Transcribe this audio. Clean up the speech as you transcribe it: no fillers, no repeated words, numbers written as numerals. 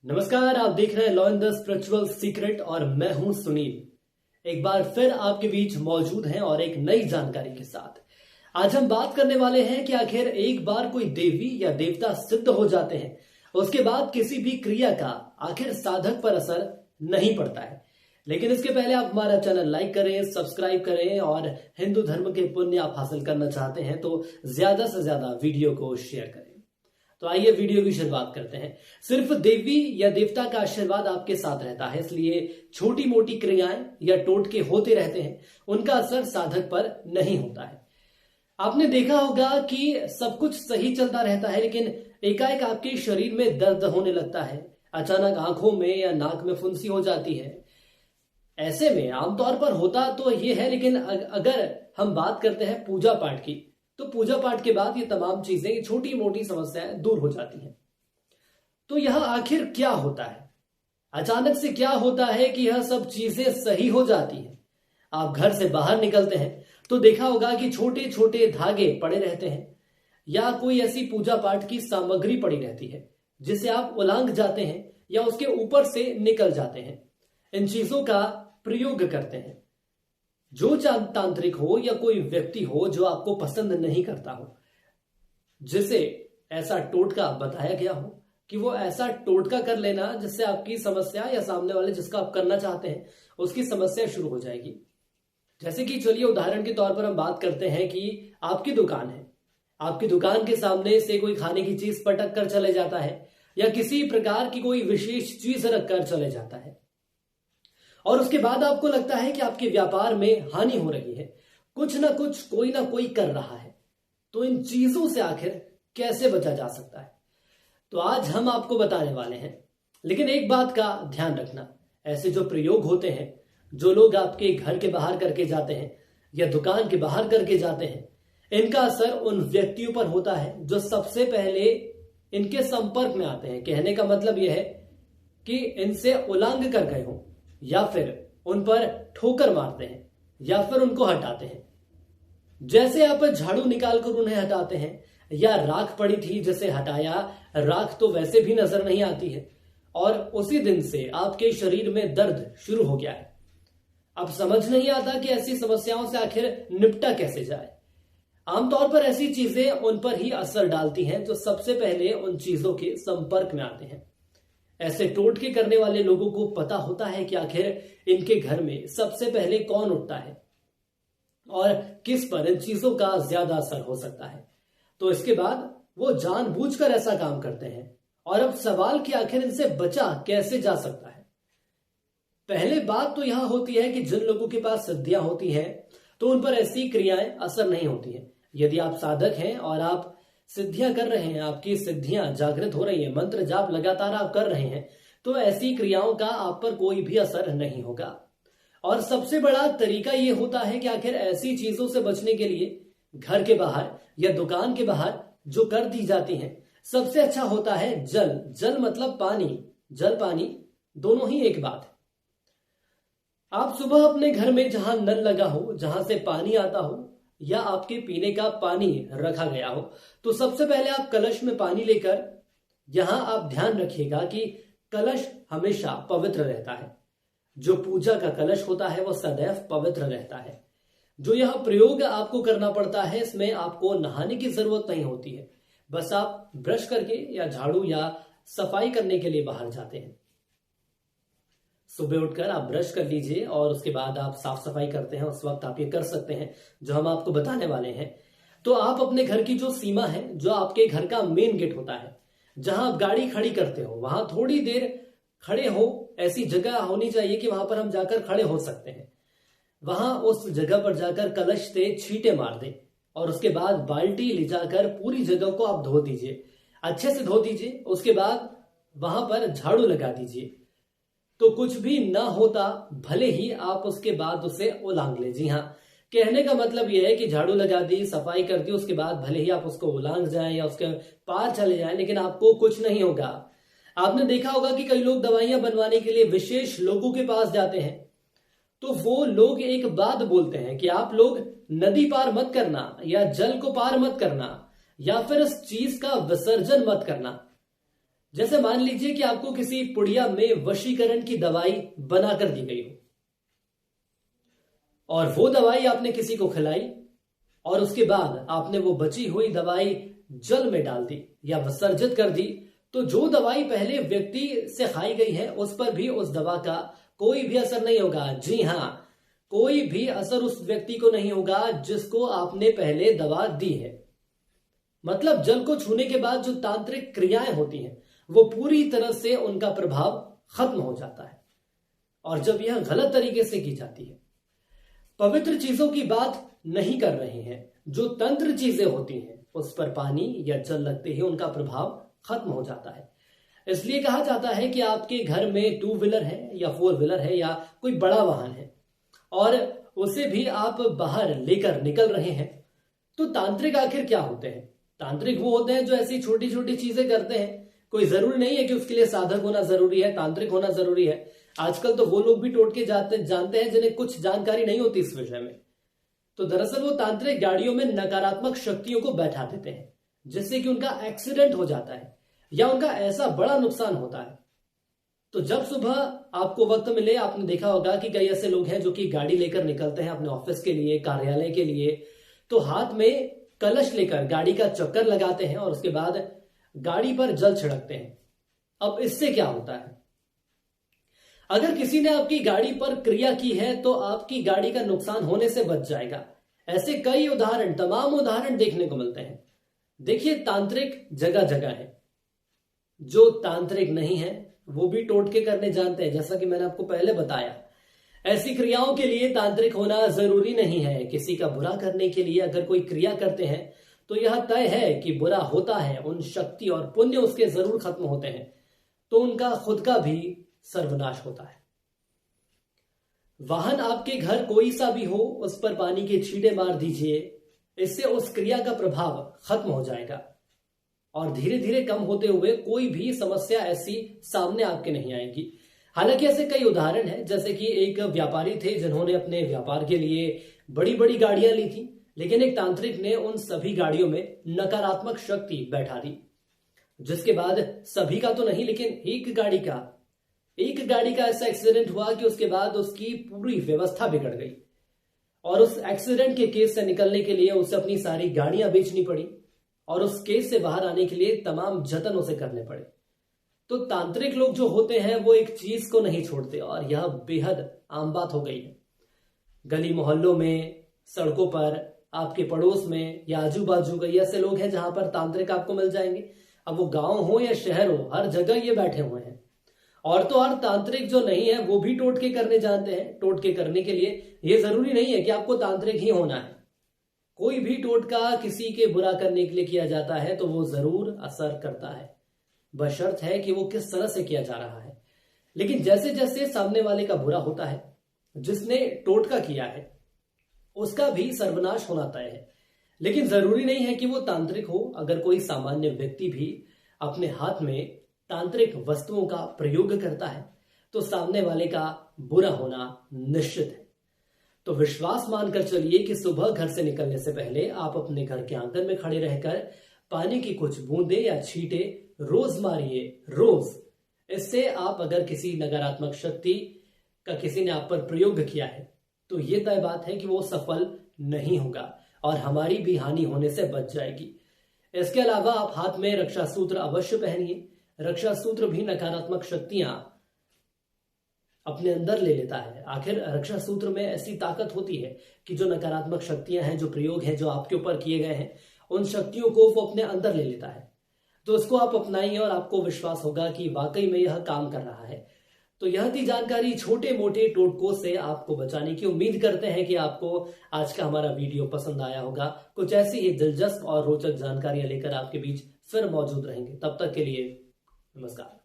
नमस्कार, आप देख रहे हैं law in the spiritual secret और मैं हूं सुनील। एक बार फिर आपके बीच मौजूद हैं और एक नई जानकारी के साथ। आज हम बात करने वाले हैं कि आखिर एक बार कोई देवी या देवता सिद्ध हो जाते हैं, उसके बाद किसी भी क्रिया का आखिर साधक पर असर नहीं पड़ता है। लेकिन इसके पहले आप हमारा चैनल लाइक करें, सब्सक्राइब करें और हिंदू धर्म के पुण्य आप हासिल करना चाहते हैं तो ज्यादा से ज्यादा वीडियो को शेयर करें। तो आइए वीडियो की शुरुआत करते हैं। सिर्फ देवी या देवता का आशीर्वाद आपके साथ रहता है, इसलिए छोटी मोटी क्रियाएं या टोटके होते रहते हैं, उनका असर साधक पर नहीं होता है। आपने देखा होगा कि सब कुछ सही चलता रहता है, लेकिन एकाएक आपके शरीर में दर्द होने लगता है, अचानक आंखों में या नाक में फुंसी हो जाती है। ऐसे में आमतौर पर होता तो ये है, लेकिन अगर हम बात करते हैं पूजा पाठ की, तो पूजा पाठ के बाद ये तमाम चीजें, छोटी मोटी समस्याएं दूर हो जाती हैं। तो यह आखिर क्या होता है? अचानक से क्या होता है कि यह सब चीजें सही हो जाती हैं? आप घर से बाहर निकलते हैं तो देखा होगा कि छोटे छोटे धागे पड़े रहते हैं या कोई ऐसी पूजा पाठ की सामग्री पड़ी रहती है जिसे आप उलांघ जाते हैं या उसके ऊपर से निकल जाते हैं। इन चीजों का प्रयोग करते हैं। जो तांत्रिक हो या कोई व्यक्ति हो जो आपको पसंद नहीं करता हो, जिसे ऐसा टोटका बताया गया हो कि वो ऐसा टोटका कर लेना जिससे आपकी समस्या या सामने वाले जिसका आप करना चाहते हैं उसकी समस्या शुरू हो जाएगी। जैसे कि चलिए उदाहरण के तौर पर हम बात करते हैं कि आपकी दुकान है, आपकी दुकान के सामने से कोई खाने की चीज पटक कर चले जाता है या किसी प्रकार की कोई विशेष चीज रख कर चले जाता है और उसके बाद आपको लगता है कि आपके व्यापार में हानि हो रही है, कुछ ना कुछ कोई ना कोई कर रहा है। तो इन चीजों से आखिर कैसे बचा जा सकता है, तो आज हम आपको बताने वाले हैं। लेकिन एक बात का ध्यान रखना, ऐसे जो प्रयोग होते हैं, जो लोग आपके घर के बाहर करके जाते हैं या दुकान के बाहर करके जाते हैं, इनका असर उन व्यक्तियों पर होता है जो सबसे पहले इनके संपर्क में आते हैं। कहने का मतलब यह है कि इनसे उल्लंघ कर गए हो या फिर उन पर ठोकर मारते हैं या फिर उनको हटाते हैं। जैसे आप झाड़ू निकालकर उन्हें हटाते हैं या राख पड़ी थी जिसे हटाया, राख तो वैसे भी नजर नहीं आती है और उसी दिन से आपके शरीर में दर्द शुरू हो गया है। अब समझ नहीं आता कि ऐसी समस्याओं से आखिर निपटा कैसे जाए। आमतौर पर ऐसी चीजें उन पर ही असर डालती हैं जो सबसे पहले उन चीजों के संपर्क में आते हैं। ऐसे टोटके करने वाले लोगों को पता होता है कि आखिर इनके घर में सबसे पहले कौन उठता है और किस पर इन चीजों का ज्यादा असर हो सकता है। तो इसके बाद वो जानबूझकर ऐसा काम करते हैं। और अब सवाल कि आखिर इनसे बचा कैसे जा सकता है। पहले बात तो यह होती है कि जिन लोगों के पास सिद्धियां होती हैं तो उन पर ऐसी क्रियाएं असर नहीं होती हैं। यदि आप साधक हैं और आप सिद्धियां कर रहे हैं, आपकी सिद्धियां जागृत हो रही हैं, मंत्र जाप लगातार आप कर रहे हैं, तो ऐसी क्रियाओं का आप पर कोई भी असर नहीं होगा। और सबसे बड़ा तरीका यह होता है कि आखिर ऐसी चीजों से बचने के लिए घर के बाहर या दुकान के बाहर जो कर दी जाती हैं, सबसे अच्छा होता है जल। जल मतलब पानी, जल पानी दोनों ही एक बात है। आप सुबह अपने घर में जहां नल लगा हो, जहां से पानी आता हो या आपके पीने का पानी रखा गया हो, तो सबसे पहले आप कलश में पानी लेकर, यहां आप ध्यान रखिएगा कि कलश हमेशा पवित्र रहता है। जो पूजा का कलश होता है वो सदैव पवित्र रहता है। जो यह प्रयोग आपको करना पड़ता है, इसमें आपको नहाने की जरूरत नहीं होती है, बस आप ब्रश करके या झाड़ू या सफाई करने के लिए बाहर जाते हैं। सुबह उठकर आप ब्रश कर लीजिए और उसके बाद आप साफ सफाई करते हैं। उस वक्त आप ये कर सकते हैं जो हम आपको बताने वाले हैं। तो आप अपने घर की जो सीमा है, जो आपके घर का मेन गेट होता है, जहां आप गाड़ी खड़ी करते हो, वहां थोड़ी देर खड़े हो, ऐसी जगह होनी चाहिए कि वहां पर हम जाकर खड़े हो सकते हैं। वहां उस जगह पर जाकर कलश से छींटे मार दें और उसके बाद बाल्टी ले जाकर पूरी जगह को आप धो दीजिए, अच्छे से धो दीजिए। उसके बाद वहां पर झाड़ू लगा दीजिए। तो कुछ भी ना होता, भले ही आप उसके बाद उसे उलांघ ले। जी हाँ, कहने का मतलब यह है कि झाड़ू लगा दी, सफाई कर दी, उसके बाद भले ही आप उसको उलांघ जाएं या उसके पार चले जाएं, लेकिन आपको कुछ नहीं होगा। आपने देखा होगा कि कई लोग दवाइयां बनवाने के लिए विशेष लोगों के पास जाते हैं, तो वो लोग एक बात बोलते हैं कि आप लोग नदी पार मत करना या जल को पार मत करना या फिर इस चीज का विसर्जन मत करना। जैसे मान लीजिए कि आपको किसी पुड़िया में वशीकरण की दवाई बनाकर दी गई हो और वो दवाई आपने किसी को खिलाई और उसके बाद आपने वो बची हुई दवाई जल में डाल दी या विसर्जित कर दी, तो जो दवाई पहले व्यक्ति से खाई गई है उस पर भी उस दवा का कोई भी असर नहीं होगा। जी हां, कोई भी असर उस व्यक्ति को नहीं होगा जिसको आपने पहले दवा दी है। मतलब जल को छूने के बाद जो तांत्रिक क्रियाएं होती हैं वो पूरी तरह से उनका प्रभाव खत्म हो जाता है। और जब यह गलत तरीके से की जाती है, पवित्र चीजों की बात नहीं कर रहे हैं, जो तंत्र चीजें होती हैं उस पर पानी या जल लगते ही उनका प्रभाव खत्म हो जाता है। इसलिए कहा जाता है कि आपके घर में 2 व्हीलर है या 4 व्हीलर है या कोई बड़ा वाहन है और उसे भी आप बाहर लेकर निकल रहे हैं, तो तांत्रिक आखिर क्या होते हैं? तांत्रिक वो होते हैं जो ऐसी छोटी छोटी चीजें करते हैं। कोई जरूरी नहीं है कि उसके लिए साधक होना जरूरी है, तांत्रिक होना जरूरी है। आजकल तो वो लोग भी टोटके जानते हैं जिन्हें कुछ जानकारी नहीं होती इस विषय में। तो दरअसल वो तांत्रिक गाड़ियों में नकारात्मक शक्तियों को बैठा देते हैं जिससे कि उनका एक्सीडेंट हो जाता है या उनका ऐसा बड़ा नुकसान होता है। तो जब सुबह आपको वक्त मिले, आपने देखा होगा कि कई ऐसे लोग हैं जो कि गाड़ी लेकर निकलते हैं अपने ऑफिस के लिए, कार्यालय के लिए, तो हाथ में कलश लेकर गाड़ी का चक्कर लगाते हैं और उसके बाद गाड़ी पर जल छिड़कते हैं। अब इससे क्या होता है? अगर किसी ने आपकी गाड़ी पर क्रिया की है तो आपकी गाड़ी का नुकसान होने से बच जाएगा। ऐसे कई उदाहरण, तमाम उदाहरण देखने को मिलते हैं। देखिए, तांत्रिक जगह जगह है, जो तांत्रिक नहीं है वो भी टोटके करने जानते हैं। जैसा कि मैंने आपको पहले बताया, ऐसी क्रियाओं के लिए तांत्रिक होना जरूरी नहीं है। किसी का बुरा करने के लिए अगर कोई क्रिया करते हैं तो यह तय है कि बुरा होता है, उन शक्ति और पुण्य उसके जरूर खत्म होते हैं, तो उनका खुद का भी सर्वनाश होता है। वाहन आपके घर कोई सा भी हो, उस पर पानी के छींटे मार दीजिए, इससे उस क्रिया का प्रभाव खत्म हो जाएगा और धीरे धीरे कम होते हुए कोई भी समस्या ऐसी सामने आपके नहीं आएगी। हालांकि ऐसे कई उदाहरण हैं, जैसे कि एक व्यापारी थे जिन्होंने अपने व्यापार के लिए बड़ी बड़ी गाड़ियां ली थी, लेकिन एक तांत्रिक ने उन सभी गाड़ियों में नकारात्मक शक्ति बैठा दी, जिसके बाद सभी का तो नहीं लेकिन एक गाड़ी का ऐसा एक्सीडेंट हुआ कि उसके बाद उसकी पूरी व्यवस्था बिगड़ गई और उस एक्सीडेंट के केस से निकलने के लिए उसे अपनी सारी गाड़ियां बेचनी पड़ी और उस केस से बाहर आने के लिए तमाम जतन उसे करने पड़े। तो तांत्रिक लोग जो होते हैं वो एक चीज को नहीं छोड़ते और यह बेहद आम बात हो गई है। गली मोहल्लों में, सड़कों पर, आपके पड़ोस में या आजू बाजू कई ऐसे लोग हैं जहां पर तांत्रिक आपको मिल जाएंगे। अब वो गांव हो या शहर हो, हर जगह ये बैठे हुए हैं। और तो और तांत्रिक जो नहीं है वो भी टोटके करने जानते हैं। टोटके करने के लिए ये जरूरी नहीं है कि आपको तांत्रिक ही होना है। कोई भी टोटका किसी के बुरा करने के लिए किया जाता है तो वो जरूर असर करता है, बशर्त है कि वो किस तरह से किया जा रहा है। लेकिन जैसे जैसे सामने वाले का बुरा होता है, जिसने टोटका किया है उसका भी सर्वनाश होना तय है। लेकिन जरूरी नहीं है कि वो तांत्रिक हो। अगर कोई सामान्य व्यक्ति भी अपने हाथ में तांत्रिक वस्तुओं का प्रयोग करता है तो सामने वाले का बुरा होना निश्चित है। तो विश्वास मानकर चलिए कि सुबह घर से निकलने से पहले आप अपने घर के आंगन में खड़े रहकर पानी की कुछ बूंदे या छींटे रोज मारिए, रोज। इससे आप अगर किसी नकारात्मक शक्ति का किसी ने आप पर प्रयोग किया है तो ये तय बात है कि वो सफल नहीं होगा और हमारी भी हानि होने से बच जाएगी। इसके अलावा आप हाथ में रक्षा सूत्र अवश्य पहनिए। रक्षा सूत्र भी नकारात्मक शक्तियां अपने अंदर ले लेता है। आखिर रक्षा सूत्र में ऐसी ताकत होती है कि जो नकारात्मक शक्तियां हैं, जो प्रयोग हैं, जो आपके ऊपर किए गए हैं, उन शक्तियों को वो अपने अंदर ले लेता है। तो इसको आप अपनाइए और आपको विश्वास होगा कि वाकई में यह काम कर रहा है। तो यह थी जानकारी छोटे मोटे टोटकों से आपको बचाने की। उम्मीद करते हैं कि आपको आज का हमारा वीडियो पसंद आया होगा। कुछ ऐसी ही दिलचस्प और रोचक जानकारियां लेकर आपके बीच फिर मौजूद रहेंगे। तब तक के लिए नमस्कार।